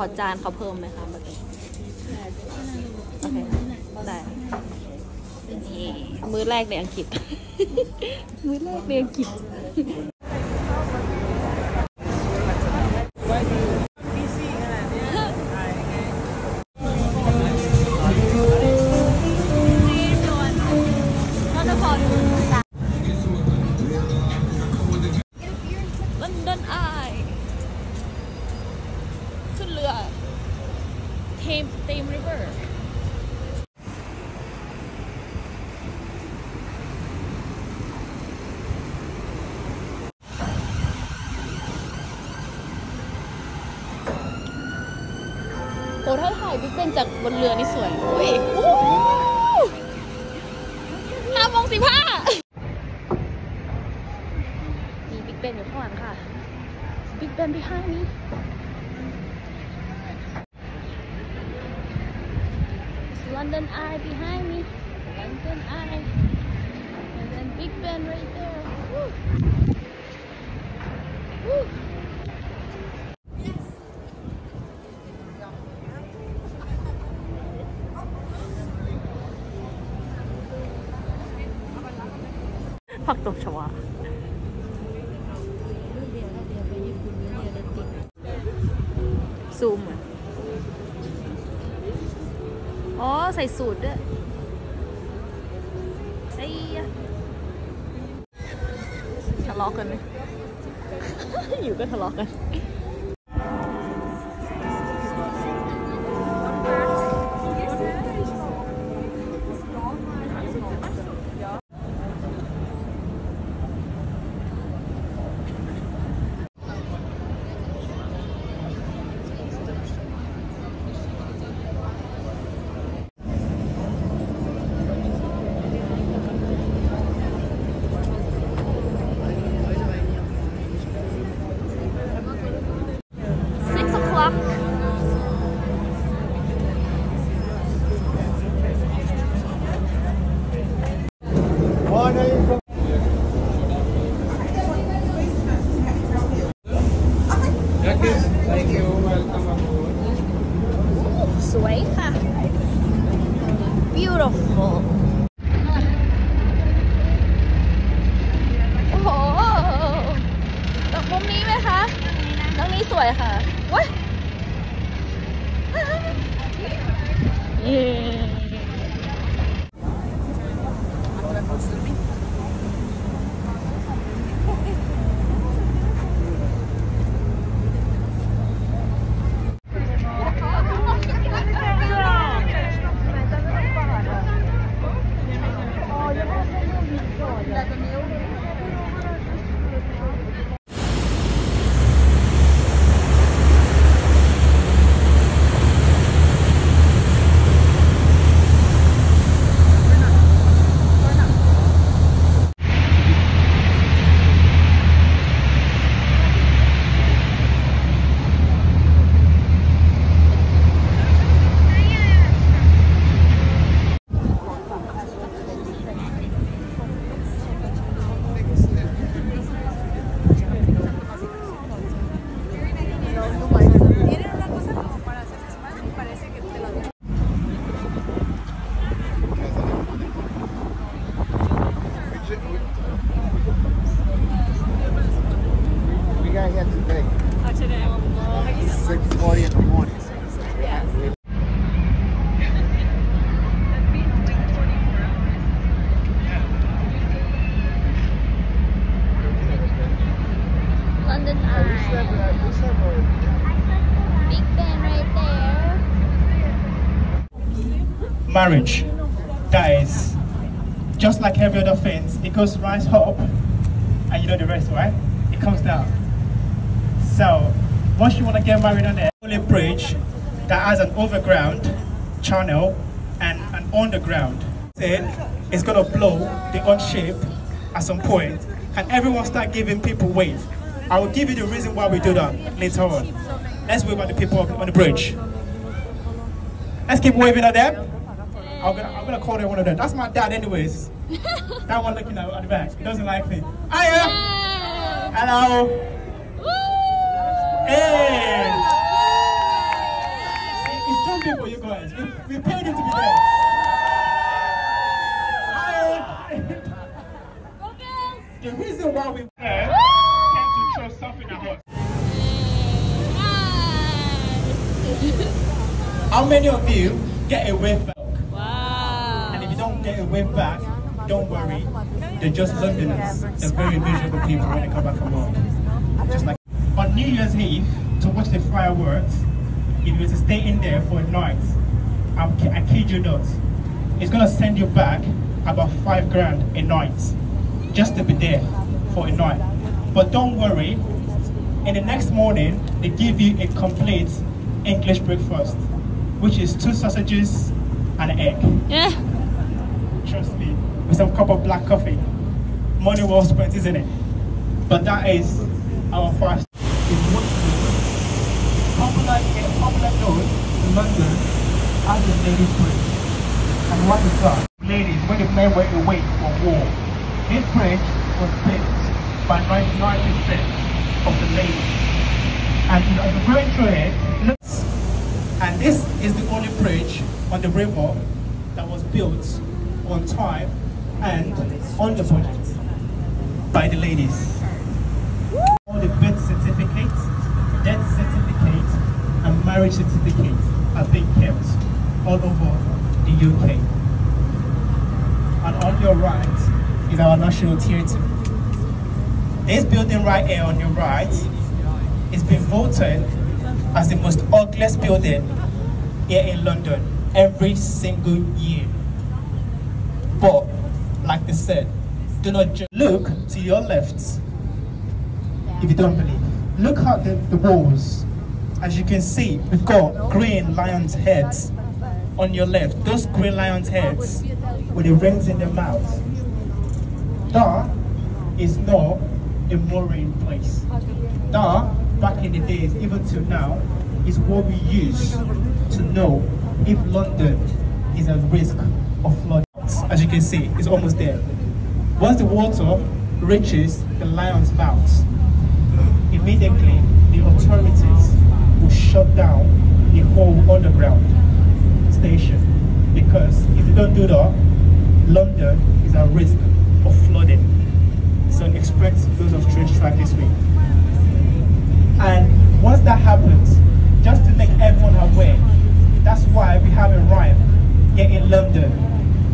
ขอจานเขาเพิ่มไหมคะแบบนี้โอเคได้นี่มื้อแรกในอังกฤษ มื้อแรกในอังกฤษลอนดอนอายขึ้นเรือเทมริเวอร์โอ้ถ้าถ่ายบิ๊กเบนจากบนเรือนี่สวยอุ้ย5:15มีบิ๊กเบนอยู่ข้างหลังค่ะบิ๊กเบน behind me London Eye behind me London Eye and then Big Ben right there Woo. Woo.ผักตบชวาซูมอ๋อใส่สูตรด้วยไอ้ทะเลาะกันไหม อยู่ก็ทะเลาะกันสวยค่ะ beautiful โอ้โหตรงมุมนี้ไหมคะตรงนี้สวยค่ะว้าเย้ London Eye. Big Ben right there. Marriage, guys, just like every other fence, it goes rise up, and you know the rest, right? It comes down. So, once you want to get married on the only bridge that has an overground channel and an underground, then it's gonna blow the on shape at some point, and everyone start giving people wave. I will give you the reason why we do that later on. Let's wave at the people on the bridge. Let's keep waving at them. I'm gonna call them one of them. That's my dad anyways. That one looking at the back. He doesn't like me. Hiya! Hello! Hey! It's jumping for you guys. We paid him to be there. The reason why we tend to throw something at us. How many of you get a wave back? Wow. And if you don't get a wave back, don't worry. They're just Londoners. They're very miserable people when they come back from work. Just like on New Year's Eve, to watch the fireworks, if you were to stay in there for a night, I kid you not, it's gonna send you back about $5 grand a night, just to be there for a night. But don't worry, in the next morning, they give you a complete English breakfast, which is 2 sausages and an egg. Yeah. Trust me, with some cup of black coffee. Money well spent, isn't it? But that is our fast. Popular known in London as the ladies' bridge. And what is that? Ladies, when the men were away for war, this bridge was built by 99% of the ladies. And as we're going through it, and this is the only bridge on the river that was built on time and on the budget by the ladies. All the birth certificates, death certificates, and marriage certificates are being kept all over the UK. And on your right is our National Theatre. This building right here on your right is being voted as the most ugliest building here in London every single year. But, like they said, do not just look to your left if you don't believe. Look at the walls. As you can see, we've got green lion's heads on your left. Those green lion's heads with the rings in their mouths. That is not a mooring place. That, back in the days, even till now, is what we use to know if London is at risk of flood. As you can see, it's almost there. Once the water reaches the lion's mouth, immediately the authorities will shut down the whole underground station, because if they don't do that, London is at risk of flooding. So expect those of train track this week. And once that happens, just to make everyone aware, that's why we have a rhyme here in London.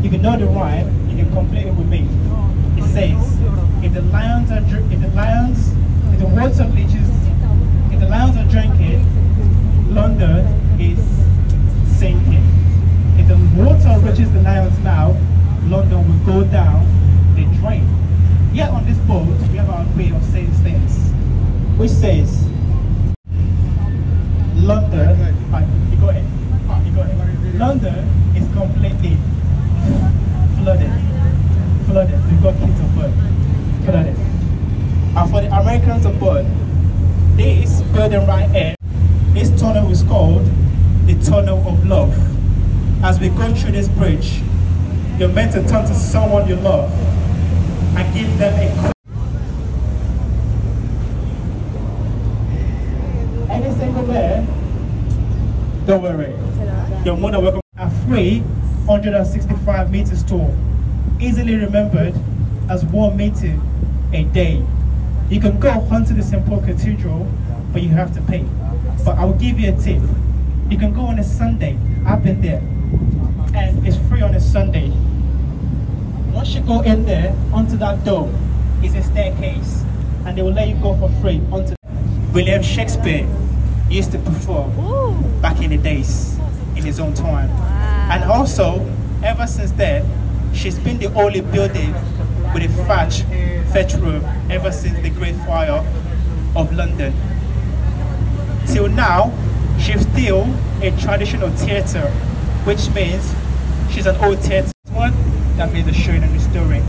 If you know the rhyme, you can complete it with me. It says, if the lions are drinking, if the water leaches, if the lions are drinking, London is sinking. If the water reaches the lion's mouth, London will go down the drain. Yet on this boat, we have our way of saying things, which says, London, you go ahead. London is completely flooded. We've got kids on board. Flooded. And for the Americans on board, this building right here, this tunnel is called the Tunnel of Love. As we go through this bridge, you're meant to turn to someone you love and give them a any single man, don't worry. You're more than welcome. A free 165 meters tall, easily remembered as 1 meter a day. You can go onto the St. Paul Cathedral, but you have to pay. But I'll give you a tip. You can go on a Sunday. I've been there, and it's free on a Sunday. Once you go in there, onto that dome is a staircase. and they will let you go for free. Until William Shakespeare used to perform back in the days in his own time. And also, ever since then, she's been the only building with a thatch roof ever since the Great Fire of London. Till now, she's still a traditional theatre, which means she's an old theatre one that means the showing and historic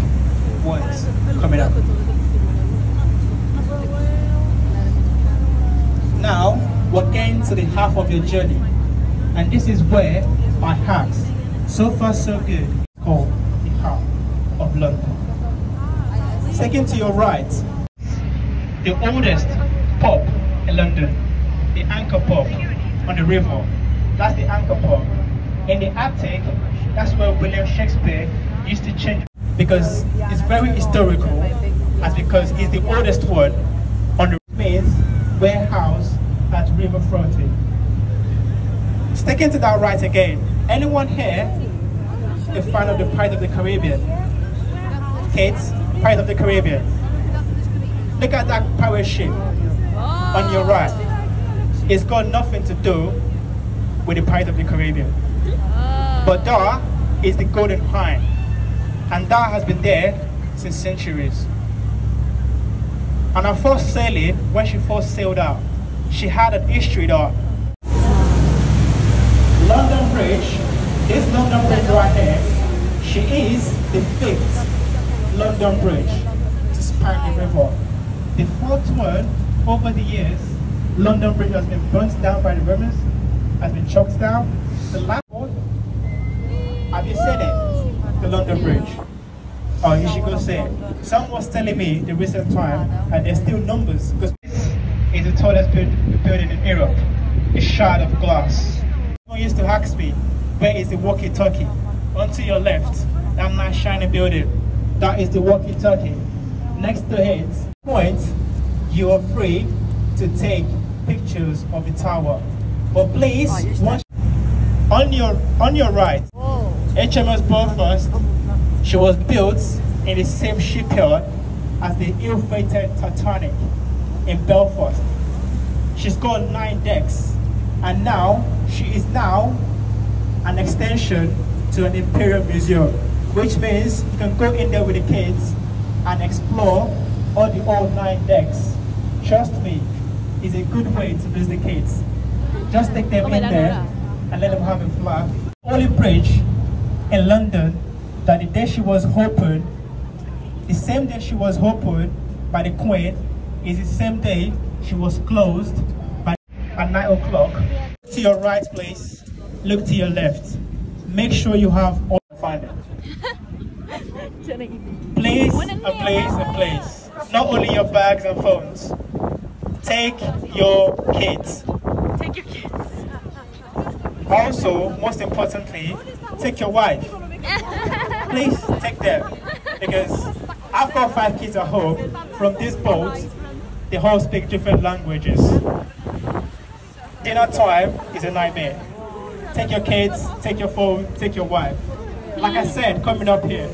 ones coming up. Now, we're getting to the half of your journey, and this is where I ask, so far so good, called the half of London. Second to your right, the oldest pub in London, the Anchor Pub on the river. That's the Anchor Pub. In the attic, that's where William Shakespeare used to change, because it's very historical, as because it's the oldest one on the means warehouse at river fronting. Sticking to that right again, anyone here a fan of the Pirates of the Caribbean? Kids, Pirates of the Caribbean. Look at that pirate ship on your right. It's got nothing to do with the Pirates of the Caribbean. But that is the Golden Hind, and that has been there since centuries. On her first sailing, when she first sailed out, she had an history there. London Bridge, this London Bridge right here, she is the 5th London Bridge to span the river. The 4th one, over the years, London Bridge has been burnt down by the Romans, has been choked down. The last one, have you said it? The London Bridge. Oh, you should go say it. Someone was telling me the recent time, and there's still numbers, because this is the tallest building in Europe, a shard of glass. Someone used to ask me, where is the walkie-talkie? On to your left, that nice shiny building, that is the walkie-talkie. Next to it, point, you are free to take pictures of the tower. But please, on your right, HMS Belfast, she was built in the same shipyard as the ill-fated Titanic in Belfast. She's got 9 decks, and now she is now an extension to an Imperial Museum, which means you can go in there with the kids and explore all the old 9 decks. Trust me, it's a good way to visit the kids. Just take them in there and let them have a laugh. Only bridge in London that the day she was opened, the same day she was opened by the Queen, is the same day she was closed at 9 o'clock. Look to your right, please. Look to your left. Make sure you have all find it. Please and please and please. Not only your bags and phones. Take your kids. Take your kids. Also, most importantly, take your wife. Please take them, because I've got 5 kids at home. From this boat, they all speak different languages. Dinner time is a nightmare. Take your kids, take your phone, take your wife. Like I said, coming up here.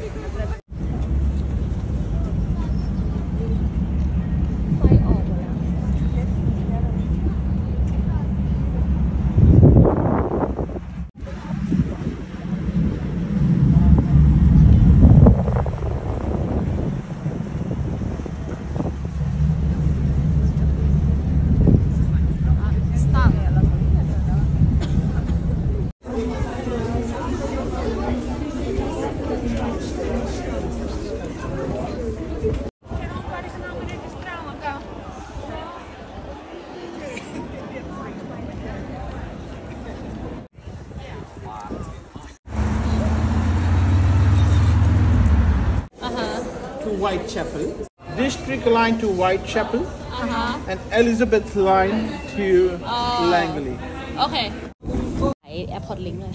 Whitechapel, District Line to Whitechapel, and Elizabeth Line to Langley. Okay. แอร์พอร์ตลิงก์เลย